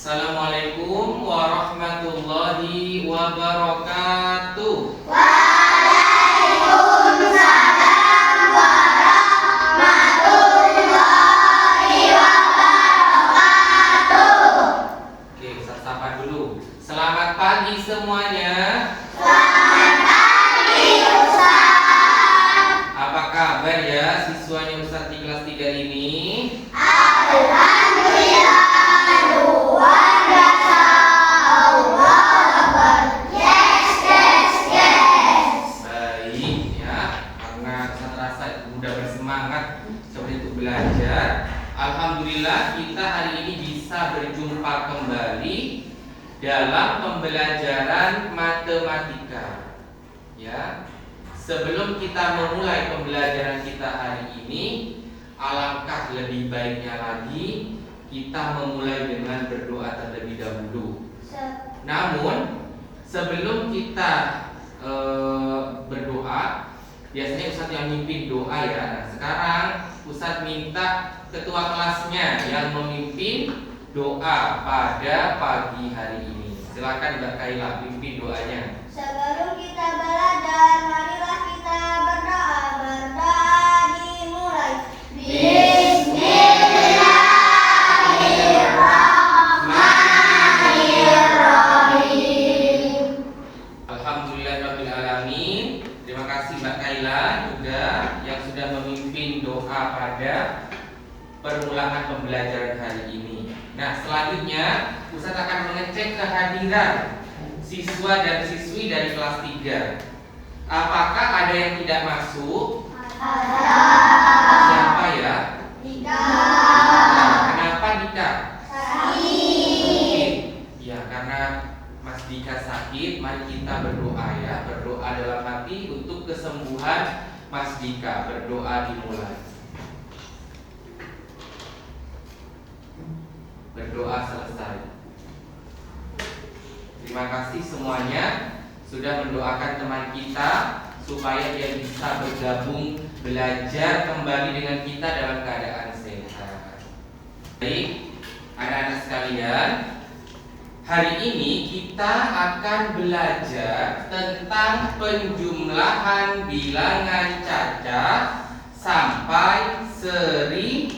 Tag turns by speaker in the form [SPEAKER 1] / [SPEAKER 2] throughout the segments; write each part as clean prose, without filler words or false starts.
[SPEAKER 1] Assalamualaikum warahmatullahi wabarakatuh.
[SPEAKER 2] Waalaikumsalam warahmatullahi wabarakatuh.
[SPEAKER 1] Oke, Ustaz sapa dulu. Selamat pagi semuanya.
[SPEAKER 2] Selamat pagi Ustaz.
[SPEAKER 1] Apa kabar ya siswanya Ustaz di kelas 3 ini?
[SPEAKER 2] Alhamdulillah, luar biasa. Allah Akbar. Yes.
[SPEAKER 1] Baik ya, karena Ustaz rasa mudah bersemangat seperti itu belajar. Alhamdulillah kita hari ini bisa berjumpa kembali dalam pembelajaran matematika. Ya. Sebelum kita memulai pembelajaran kita hari ini, alangkah lebih baiknya lagi kita memulai dengan berdoa terlebih dahulu. Namun sebelum kita berdoa, biasanya Ustadz yang mimpin doa ya. Nah, sekarang Ustadz minta ketua kelasnya yang memimpin doa pada pagi hari ini. Silakan Mbak Kaila pimpin doanya.
[SPEAKER 2] Sebelum kita belajar, marilah kita berdoa. Berdoa dimulai. Bismillahirrahmanirrahim.
[SPEAKER 1] Alhamdulillahirabbil alamin. Terima kasih Mbak Kaila juga yang sudah memimpin doa pada permulaan pembelajaran hari ini. Nah, selanjutnya Ustaz akan mengecek kehadiran siswa dan siswi dari kelas 3. Apakah ada yang tidak masuk? Siapa ya? Nah, kenapa Dika? Sakit. Ya, karena Mas Dika sakit, mari kita berdoa ya. Berdoa dalam hati untuk kesembuhan Mas Dika. Berdoa dimulai. Berdoa selesai. Terima kasih semuanya sudah mendoakan teman kita supaya dia bisa bergabung belajar kembali dengan kita dalam keadaan sehat. Baik, anak-anak sekalian, hari ini kita akan belajar tentang penjumlahan bilangan cacah sampai 1000.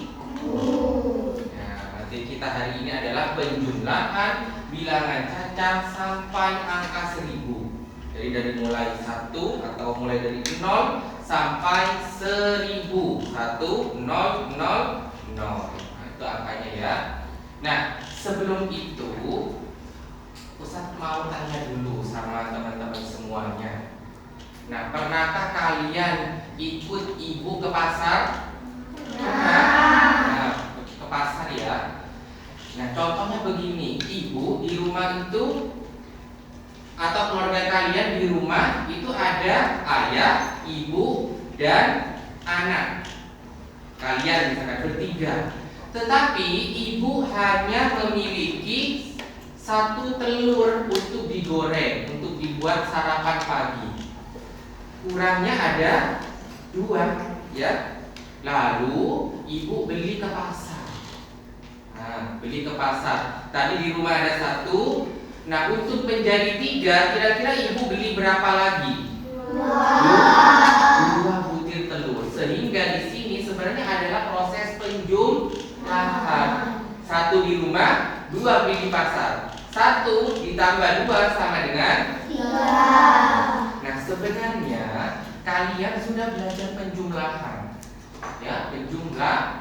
[SPEAKER 1] Nah, nanti kita hari ini adalah penjumlahan bilangan cacah sampai angka 1000. Jadi dari mulai 1 atau mulai dari 0 sampai 1000. 1000. Nah, itu angkanya ya. Nah, sebelum itu Ustaz mau tanya dulu sama teman-teman semuanya. Nah, pernahkah kalian ikut ibu ke pasar? Nah, ke pasar ya. Nah, contohnya begini, ibu di rumah itu atau keluarga kalian di rumah itu ada ayah, ibu, dan anak. Kalian misalkan bertiga. Tetapi ibu hanya memiliki 1 telur untuk digoreng, untuk dibuat sarapan pagi. Kurangnya ada 2, ya. Lalu ibu beli ke pasar. Nah, beli ke pasar. Tadi di rumah ada 1. Nah, untuk menjadi 3, kira-kira ibu beli berapa lagi? 2 butir telur. Sehingga di sini sebenarnya adalah proses penjumlahan. 1 di rumah, 2 beli di pasar. 1 ditambah 2 sama dengan
[SPEAKER 2] 3.
[SPEAKER 1] Nah, sebenarnya kalian sudah belajar penjumlahan. Ya, penjumlahan.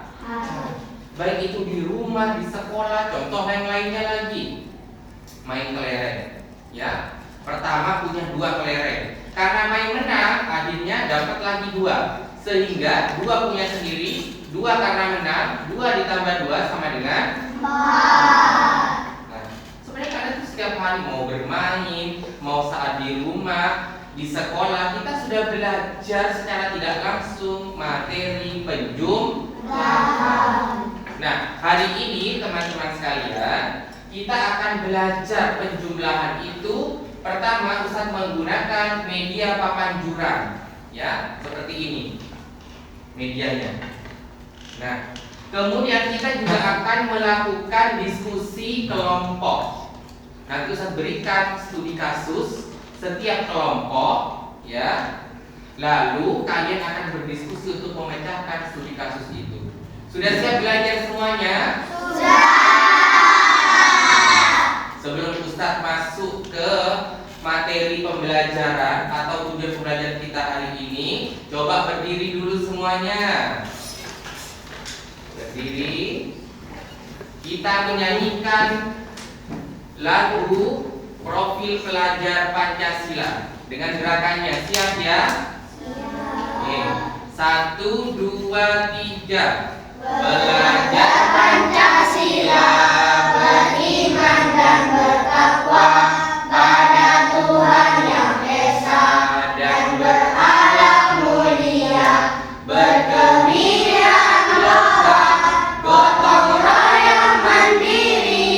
[SPEAKER 1] Baik itu di rumah, di sekolah, contoh yang lainnya lagi. Main kelereng. Ya. Pertama punya 2 kelereng. Karena main menang, akhirnya dapat lagi 2. Sehingga 2 punya sendiri, 2 karena menang, 2 ditambah 2 sama dengan 4. Nah, sebenarnya kalian tuh setiap hari mau bermain, mau saat di rumah, di sekolah, kita sudah belajar secara tidak langsung materi penjumlahan. Nah, hari ini teman-teman sekalian, kita akan belajar penjumlahan itu. Pertama, Ustaz menggunakan media papan jurang. Ya, seperti ini medianya. Nah, Kemudian kita juga akan melakukan diskusi kelompok. Nanti Ustaz berikan studi kasus setiap kelompok, ya. Lalu kalian akan berdiskusi untuk memecahkan studi kasus itu. Sudah siap belajar semuanya?
[SPEAKER 2] Sudah.
[SPEAKER 1] Sebelum Ustaz masuk ke materi pembelajaran atau tujuan pembelajaran kita hari ini, coba berdiri dulu semuanya. Berdiri. Kita menyanyikan lagu Profil Pelajar Pancasila dengan gerakannya. Siap ya? Oke. 1, 2, 3. Belajar
[SPEAKER 2] Pancasila, beriman dan bertakwa pada Tuhan Yang Esa dan berakhlak mulia, berkebudayaan lokal, gotong royong mandiri,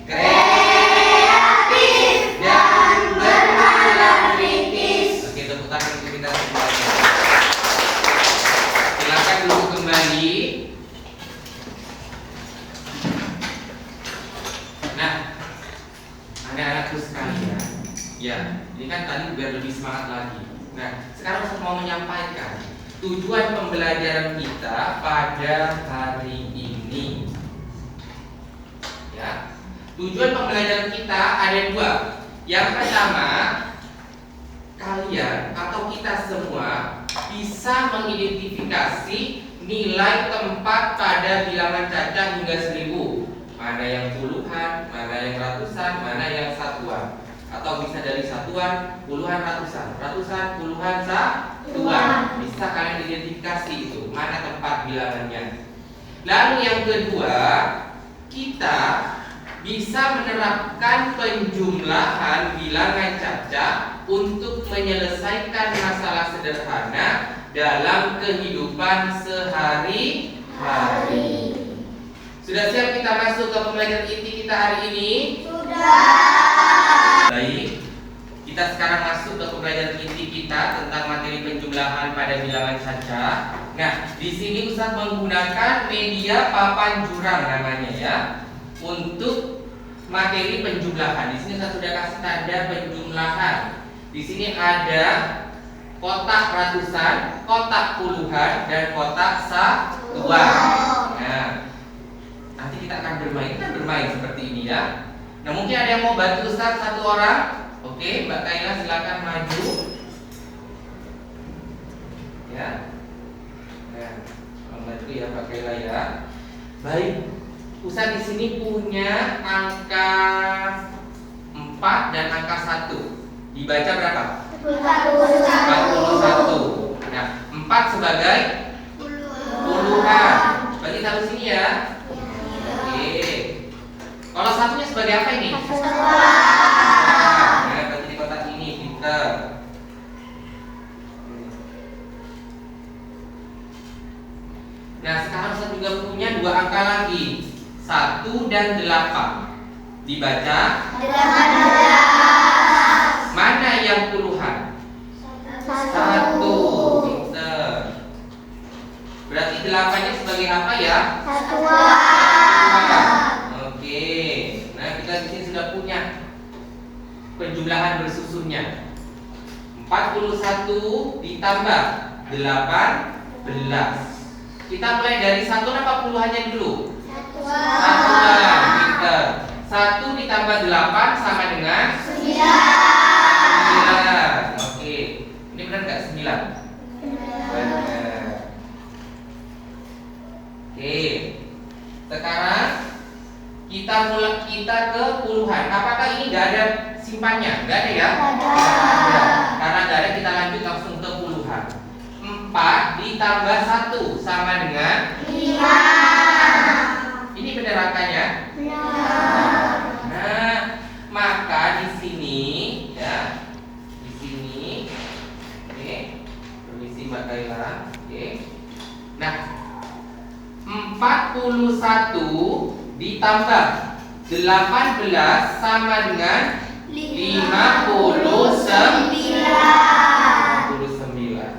[SPEAKER 2] kreatif dan beralam kritis.
[SPEAKER 1] Oke, tepuk tangan untuk kita semuanya. Silakan duduk kembali. Nah, anak-anakku sekalian, ya, ini kan tadi biar lebih semangat lagi. Nah, sekarang saya mau menyampaikan tujuan pembelajaran kita pada hari ini. Ya, tujuan pembelajaran kita ada dua. Yang pertama, kalian atau kita semua bisa mengidentifikasi nilai tempat pada bilangan cacah hingga 1000. Mana yang puluhan, mana yang ratusan, mana yang satuan. Atau bisa dari satuan, puluhan, ratusan, puluhan, satuan. Bisa kalian identifikasi itu, mana tempat bilangannya. Lalu yang kedua, kita bisa menerapkan penjumlahan bilangan cacah untuk menyelesaikan masalah sederhana dalam kehidupan sehari-hari. Sudah siap kita masuk ke pembelajaran inti kita hari ini?
[SPEAKER 2] Sudah.
[SPEAKER 1] Baik, kita sekarang masuk ke pembelajaran inti kita tentang materi penjumlahan pada bilangan cacah. Nah, di sini Ustaz menggunakan media papan jurang namanya ya, untuk materi penjumlahan. Di sini Ustaz sudah kasih tanda penjumlahan. Di sini ada kotak ratusan, kotak puluhan, dan kotak satuan. Nah, nanti kita akan bermain seperti ini ya. Nah, mungkin ada yang mau bantu Ustaz satu orang? Oke, Mbak Kaila silakan maju. Ya. Nah, bantu ya Mbak Kaila ya. Baik. Ustaz di sini punya angka 4 dan angka 1. Dibaca berapa? 41. Nah, 4 sebagai puluhan. Bagi taruh sini ya. Oke. Kalau satunya sebagai apa ini? Nah, bagi di kotak ini, pinter. Nah, sekarang saya juga punya 2 angka lagi, 1 dan 8. Dibaca
[SPEAKER 2] 18.
[SPEAKER 1] Mana yang puluhan? 1. Pinter. Berarti 8-nya sebagai apa ya?
[SPEAKER 2] Satuan.
[SPEAKER 1] Oke. Nah, kita di sini sudah punya penjumlahan bersusunnya. 41 ditambah 18. Kita mulai dari 1 apa puluhannya dulu? Satuan. Pinter. 1 ditambah 8 sama dengan 9. Oke. Ini benar nggak 9? Benar. Oke. Sekarang kita ke puluhan. Apakah ini nggak ada simpannya? Nggak ada ya?
[SPEAKER 2] Ada.
[SPEAKER 1] Karena nggak ada, kita lanjut langsung ke puluhan. 4 ditambah 1 sama dengan
[SPEAKER 2] 5.
[SPEAKER 1] Ini benar angkanya?
[SPEAKER 2] Benar.
[SPEAKER 1] Nah, maka di sini ya, di sini, oke, permisi Mbak Kaila, oke. Nah, 41 ditambah 18 sama dengan 59.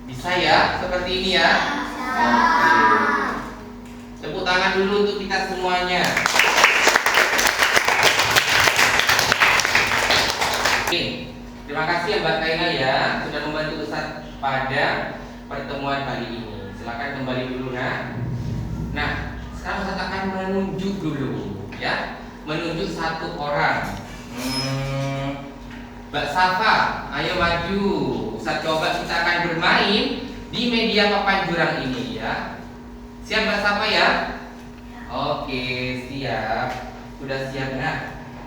[SPEAKER 1] Bisa ya, seperti ini ya. Tepuk tangan dulu untuk kita semuanya. Oke, terima kasih ya Mbak Kaila ya sudah membantu Ustaz pada pertemuan kali ini. Silakan kembali dulu Nah, sekarang Ustaz akan menunjuk dulu ya, menunjuk satu orang. Mbak Safa, ayo maju. Ustaz coba kita akan bermain di media papan jurang ini ya. Siap Mbak Safa ya? Oke, siap. Sudah siap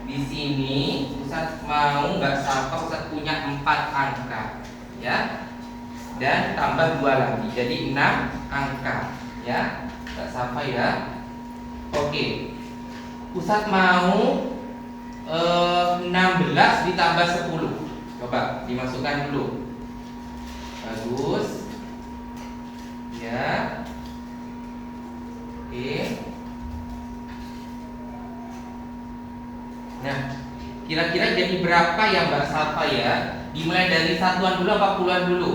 [SPEAKER 1] di sini Ustaz mau Mbak Safa, Ustaz punya 4 angka ya. Dan tambah 2 lagi, jadi 6 angka ya. Mbak Safa ya. Oke. Ustaz mau 16 ditambah 10. Coba dimasukkan dulu. Bagus. Ya. Oke. Nah, kira-kira jadi berapa ya Mbak Safa ya? Dimulai dari satuan dulu apa puluhan dulu?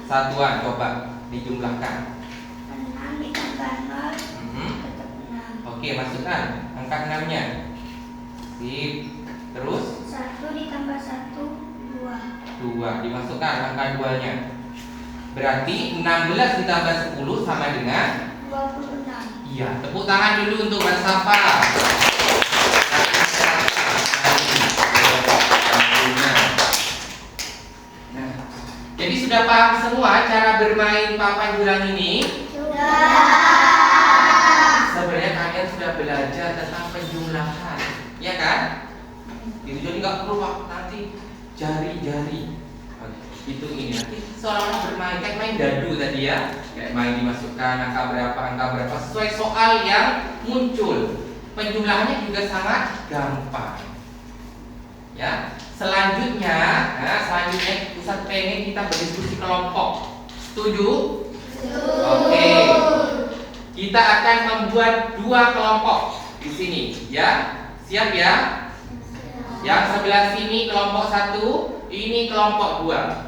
[SPEAKER 1] Satuan, coba dijumlahkan.
[SPEAKER 2] 6 ditambah 0 tetap 6.
[SPEAKER 1] Oke, masukkan angka 6-nya. Sip. Terus
[SPEAKER 2] 1 ditambah 1 2.
[SPEAKER 1] dimasukkan angka 2-nya. Berarti 16 ditambah 10 sama dengan
[SPEAKER 2] 26.
[SPEAKER 1] iya, tepuk tangan dulu untuk Mbak Safa. Nah, jadi sudah paham semua cara bermain papan jurang ini? Sebenarnya kalian sudah belajar tentang penjumlahan, ya kan? Itu jadi nggak perlu nanti jari-jari. Itu ini nanti seolah-olah bermain kayak main dadu tadi ya, kayak main dimasukkan angka berapa sesuai soal yang muncul. Penjumlahannya juga sangat gampang. Ya, selanjutnya Ustaz pengen kita berdiskusi kelompok. Setuju? Oke. Kita akan membuat 2 kelompok di sini, ya. Siap ya? Yang sebelah sini kelompok 1, ini kelompok 2.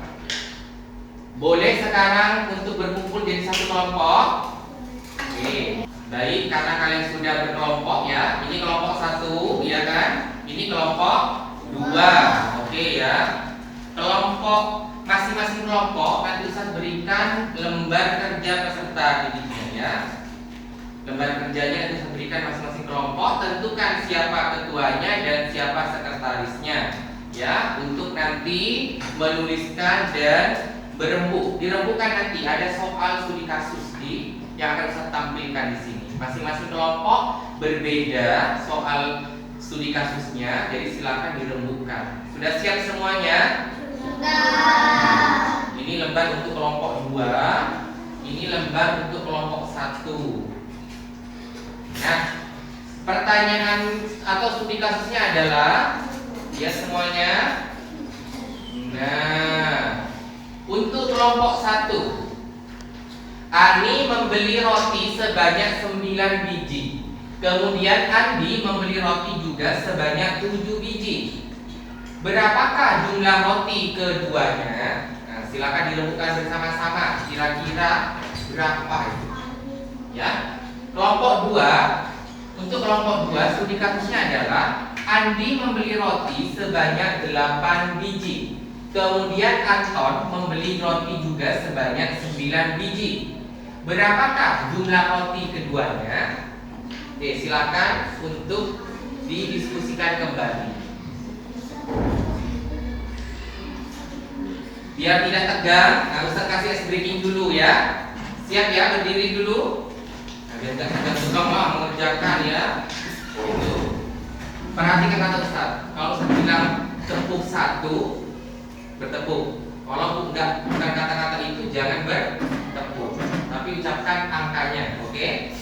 [SPEAKER 1] Boleh sekarang untuk berkumpul jadi satu kelompok? Oke. Baik, karena kalian sudah berkelompok ya. Ini kelompok 1, ya kan? Ini kelompok 2. Oke ya. Kelompok masing-masing kelompok nanti Ustaz berikan lembar kerja peserta didiknya ya. Lembar kerjanya nanti Ustaz berikan masing-masing kelompok. Tentukan siapa ketuanya dan siapa sekretarisnya ya, untuk nanti menuliskan dan berembuk. Dirembukkan nanti ada soal studi kasus yang akan Ustaz tampilkan di sini. Masing-masing kelompok berbeda soal studi kasusnya, jadi silakan dirembukkan. Sudah siap semuanya? Sudah. Ini lembar untuk kelompok 2, ini lembar untuk kelompok 1. Nah, pertanyaan atau studi kasusnya adalah ya semuanya. Nah, untuk kelompok 1, Ani membeli roti sebanyak 9 biji. Kemudian Andi membeli roti juga sebanyak 7 biji. Berapakah jumlah roti keduanya? Nah, silakan dirembukkan bersama-sama. Kira-kira berapa itu? Ya. Kelompok 2. Untuk kelompok 2 studi kasusnya adalah Andi membeli roti sebanyak 8 biji. Kemudian Anton membeli roti juga sebanyak 9 biji. Berapakah jumlah roti keduanya? Oke, silakan untuk didiskusikan kembali. Biar tidak tegang, Ustaz kasih ice breaking dulu ya. Siap ya, berdiri dulu. Nah, biar tidak tegang lah mengerjakan ya. Itu. Perhatikan kata Ustaz. Kalau Ustaz bilang tepuk 1, bertepuk. Kalau bukan kata-kata itu jangan bertepuk, tapi ucapkan angkanya, oke?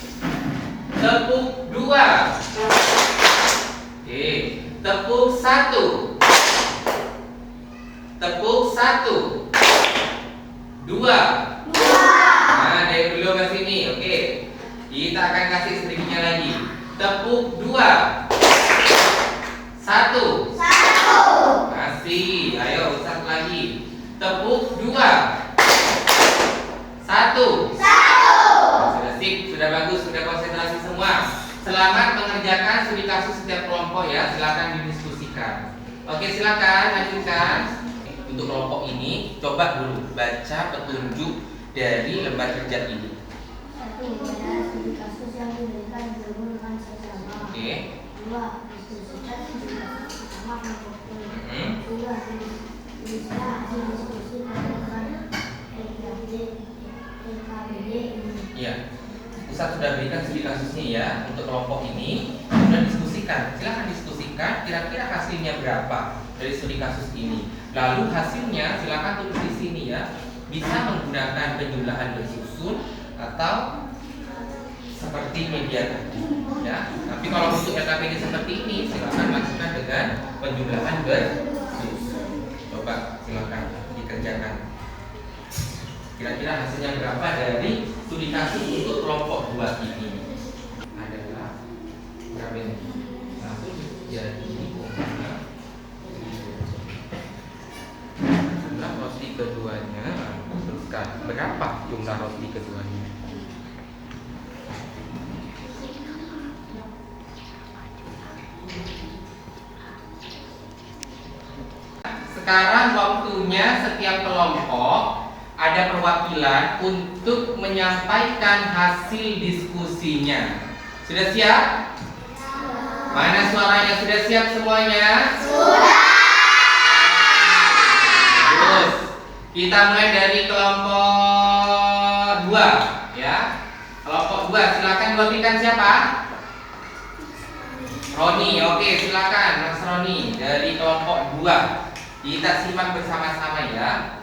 [SPEAKER 1] Tepuk 2. Oke, tepuk 1. Tepuk 1. 2. Nah, dari dulu ke sini, oke. Kita akan kasih sedikitnya lagi. Tepuk 2. 1. Masih, ayo Ustaz lagi. Tepuk 2. 1. kelompok ya, silakan didiskusikan. Oke, silakan lanjutkan. Untuk kelompok ini, coba dulu baca petunjuk dari lembar kerja ini.
[SPEAKER 2] 1. Pada studi kasus yang diberikan berhubung dengan sesama.
[SPEAKER 1] Oke.
[SPEAKER 2] 2. Diskusikan studi kasus bersama kelompok. 3. Tulislah hasil diskusi berdasarkan LKBD ini.
[SPEAKER 1] Iya. Ustaz sudah berikan studi kasusnya ya untuk kelompok ini. Sudah diskusikan. Silakan diskusikan kira-kira hasilnya berapa dari studi kasus ini. Lalu hasilnya silakan tulis di sini ya. Bisa menggunakan penjumlahan bersusun atau seperti media tadi ya. Tapi kalau untuk LKPD seperti ini silakan lakukan dengan penjumlahan bersusun. Coba silakan dikerjakan. Kira-kira hasilnya berapa dari studi kasus untuk kelompok 2 ini? Adalah berapa ini? Lalu jadi jumlah roti keduanya. Teruskan berapa jumlah roti keduanya? Sekarang waktunya setiap kelompok ada perwakilan untuk menyampaikan hasil diskusinya. Sudah siap? Mana suaranya? Sudah siap semuanya? Sudah. Terus kita mulai dari kelompok 2 ya. Kelompok 2 silakan diwakilkan siapa? Roni. Oke, silakan Mas Roni dari kelompok 2. Kita simak bersama-sama ya.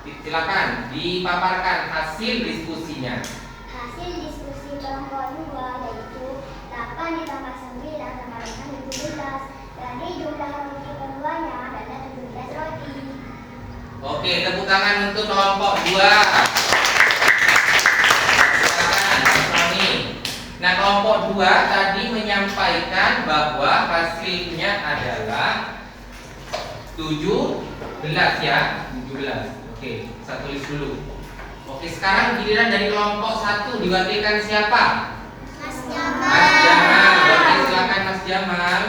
[SPEAKER 1] Silakan dipaparkan hasil diskusinya.
[SPEAKER 2] Hasil diskusi kelompok 2 yaitu 8 ditambah 9 sama dengan 17. Dari jumlah roti keduanya adalah 17 roti.
[SPEAKER 1] Oke, tepuk tangan untuk kelompok 2. Silakan Mas Roni. Nah, kelompok 2 tadi menyampaikan bahwa hasilnya adalah 17 ya, 17. Oke, saya tulis dulu. Oke, sekarang giliran dari kelompok 1 diwakilkan siapa?
[SPEAKER 2] Mas Jamal.
[SPEAKER 1] Mas Jamal. Oke, silakan Mas Jamal.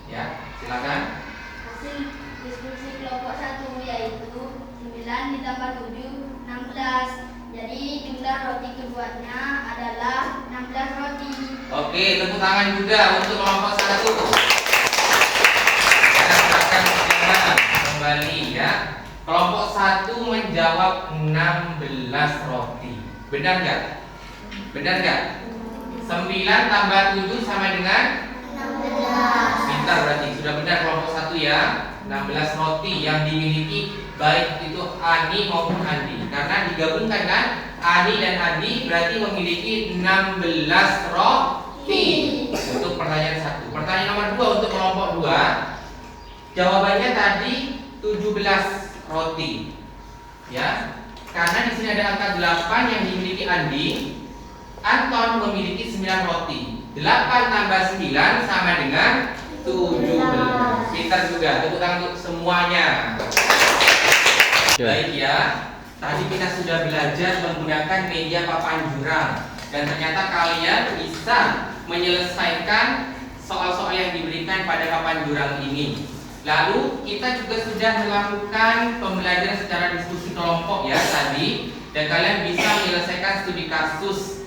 [SPEAKER 1] Ya, silakan.
[SPEAKER 2] Hasil diskusi kelompok 1 yaitu 9 ditambah 7, 16. Jadi jumlah roti keduanya adalah 16 roti.
[SPEAKER 1] Oke, tepuk tangan juga untuk kelompok 1. Ya, silakan Mas Jamal kembali ya. Kelompok 1 menjawab 16 roti. Benar nggak? Benar nggak? 9 tambah 7 sama dengan
[SPEAKER 2] 16.
[SPEAKER 1] pintar berarti. Sudah benar kelompok 1 ya. 16 roti yang dimiliki baik itu Ani maupun Andi. Karena digabungkan kan Ani dan Andi berarti memiliki 16 roti. Untuk pertanyaan 1. Pertanyaan nomor 2 untuk kelompok 2. Jawabannya tadi 17 roti. Ya. Karena di sini ada angka 8 yang dimiliki Andi. Anton memiliki 9 roti. 8 tambah 9 sama dengan 17. Pintar juga. Tepuk tangan untuk semuanya. Baik ya. Tadi kita sudah belajar menggunakan media papan jurang dan ternyata kalian bisa menyelesaikan soal-soal yang diberikan pada papan jurang ini. Lalu kita juga sudah melakukan pembelajaran secara diskusi kelompok ya tadi, dan kalian bisa menyelesaikan studi kasus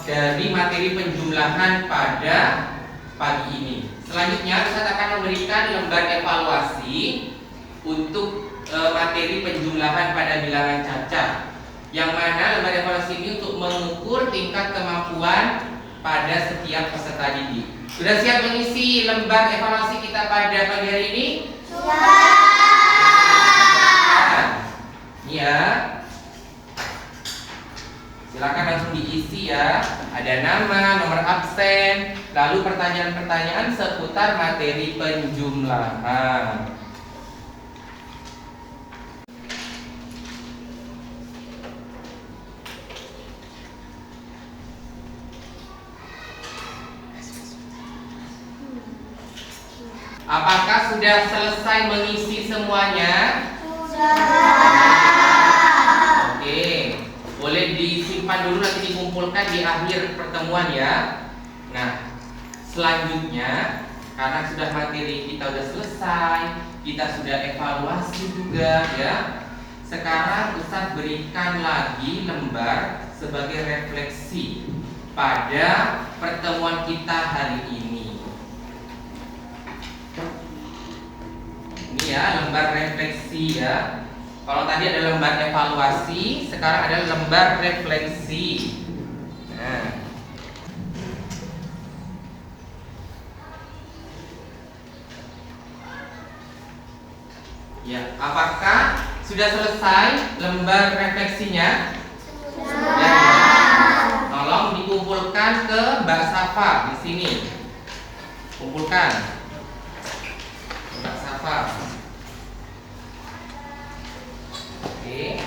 [SPEAKER 1] dari materi penjumlahan pada pagi ini. Selanjutnya saya akan memberikan lembar evaluasi untuk materi penjumlahan pada bilangan cacat, yang mana lembar evaluasi ini untuk mengukur tingkat kemampuan pada setiap peserta didik. Sudah siap mengisi lembar evaluasi kita pada pagi hari ini? Sudah. Ya. Silakan langsung diisi ya. Ada nama, nomor absen, lalu pertanyaan-pertanyaan seputar materi penjumlahan. Apakah sudah selesai mengisi semuanya? Sudah. Oke. berikan di akhir pertemuan ya. Nah, selanjutnya karena sudah materi kita sudah selesai, kita sudah evaluasi juga ya. Sekarang Ustadz berikan lagi lembar sebagai refleksi pada pertemuan kita hari ini. Ini ya lembar refleksi ya. Kalau tadi ada lembar evaluasi, sekarang ada lembar refleksi. Nah, ya, apakah sudah selesai lembar refleksinya? Sudah. Ya. Tolong dikumpulkan ke Mbak Safa di sini. Kumpulkan, Mbak Safa. Oke.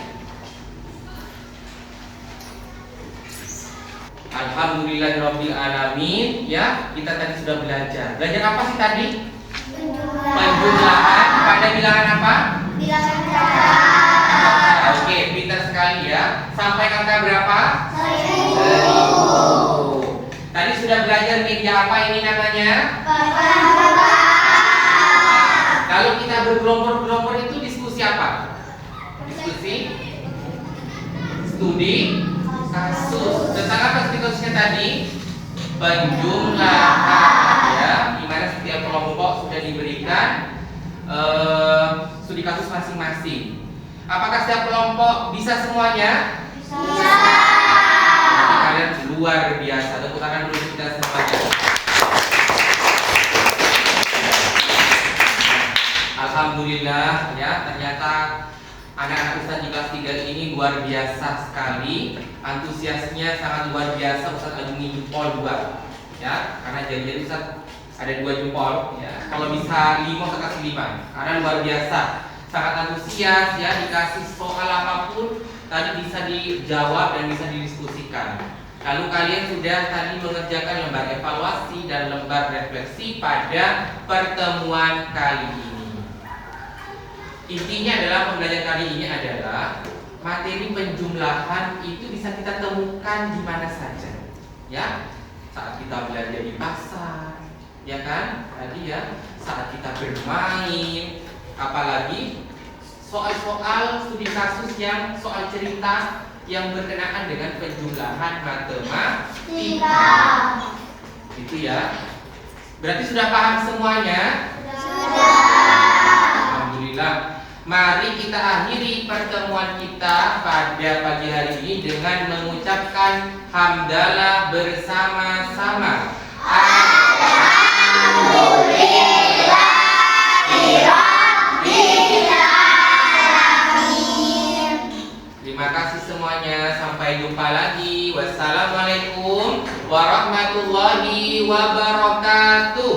[SPEAKER 1] Alhamdulillahirabbil alamin. Ya, kita tadi sudah belajar. Belajar apa sih tadi? Penjumlahan pada bilangan apa?
[SPEAKER 2] Bilangan kata.
[SPEAKER 1] Oke, pintar sekali ya. Sampai angka berapa?
[SPEAKER 2] 1000.
[SPEAKER 1] Tadi sudah belajar media apa ini namanya? Kalau kita bergelombor-gelombor itu diskusi apa? Diskusi studi kasus. Tentang apa studi kasusnya tadi? Penjumlahan ya, di mana setiap kelompok sudah diberikan studi kasus masing-masing. Apakah setiap kelompok bisa semuanya?
[SPEAKER 2] Bisa.
[SPEAKER 1] Kalian luar biasa. Tepuk tangan dulu kita semuanya. Alhamdulillah ya, ternyata anak-anak Ustadz di kelas 3 ini luar biasa sekali. Antusiasnya sangat luar biasa. Ustadz agumi jempol 2 ya, karena jadi Ustadz ada 2 jempol ya. Kalau bisa 5 Ustadz kasih 5 karena luar biasa. Sangat antusias ya, dikasih soal apapun tadi bisa dijawab dan bisa didiskusikan. Lalu kalian sudah tadi mengerjakan lembar evaluasi dan lembar refleksi pada pertemuan kali ini. Intinya adalah pembelajaran kali ini adalah materi penjumlahan itu bisa kita temukan di mana saja. Ya, saat kita belajar di pasar, ya kan? Tadi ya, saat kita bermain, apalagi soal-soal studi kasus yang soal cerita yang berkenaan dengan penjumlahan matematika. Itu ya. Berarti sudah paham semuanya?
[SPEAKER 2] Sudah.
[SPEAKER 1] Alhamdulillah. Mari kita akhiri pertemuan kita pada pagi hari ini dengan mengucapkan hamdalah bersama-sama. Terima kasih semuanya. Sampai jumpa lagi. Wassalamualaikum warahmatullahi wabarakatuh.